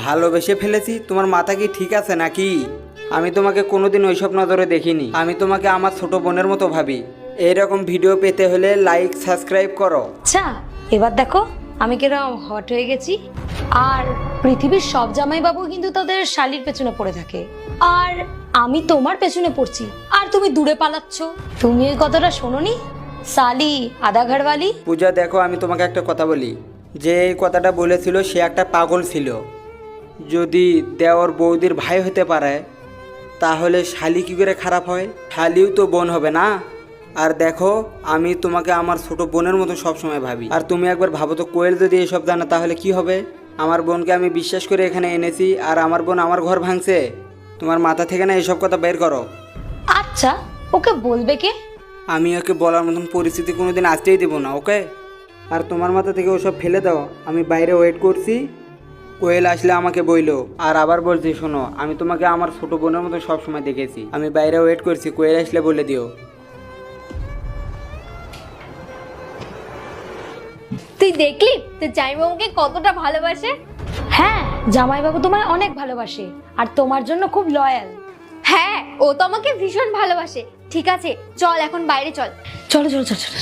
ভালোবেসে ফেলেছি? তোমার মাথা কি ঠিক আছে নাকি? আমি তোমাকে কোনোদিন ওইসব নজরে দেখিনি। আমি তোমাকে আমার ছোট বোনের মতো ভাবি। এইরকম ভিডিও পেতে হলে লাইক সাবস্ক্রাইব করো। আচ্ছা, এবার দেখো আমি কিরকম হট হয়ে গেছি। আর পৃথিবীর সব জামাইবাবু কিন্তু তাদের শালির পেছনে পড়ে থাকে, আর আমি তোমার পেছনে পড়ছি আর তুমি দূরে পালাচ্ছ। তুমি এই কথাটা শোনোনি? সালি আধা ঘরওয়ালি। পূজা দেখো, আমি তোমাকে একটা কথা বলি, যে এই কথাটা বলেছিল সে একটা পাগল ছিল। যদি দেওর বৌদির ভাই হতে পারে তাহলে শালি কী করে খারাপ হয়? শালিও তো বোন হবে না? আর দেখো, আমি তোমাকে আমার ছোট বোনের মতো সবসময় ভাবি। আর তুমি একবার ভাবো তো, কোয়েল যদি এসব জানে তাহলে কি হবে? আমার বোনকে আমি বিশ্বাস করে এখানে এনেছি, আর আমার বোন আমার ঘর ভাঙছে। তোমার মাথা থেকে না এসব কথা বের করো। আচ্ছা, ওকে বলবে কে? আমি ওকে বলার মতন পরিস্থিতি কোনোদিন আসতেই দেবো না, ওকে? আর তোমার মাথা থেকে ওসব ফেলে দাও। আমি বাইরে ওয়েট করছি, কোয়েল আসলে আমাকে বইলো। আর আবার বলছি, শোনো, আমি তোমাকে আমার ছোট বোনের মতো সবসময় দেখেছি। আমি বাইরে ওয়েট করছি, কোয়েল আসলে বলে দিও। তুই দেখলি তুই জামাইবাবুকে কতটা ভালোবাসে? হ্যাঁ, জামাইবাবু তোমায় অনেক ভালোবাসে আর তোমার জন্য খুব লয়াল। হ্যাঁ, ও তো আমাকে ভীষণ ভালোবাসে। ঠিক আছে, চল এখন বাইরে চল। চলো চলো চলো চলো।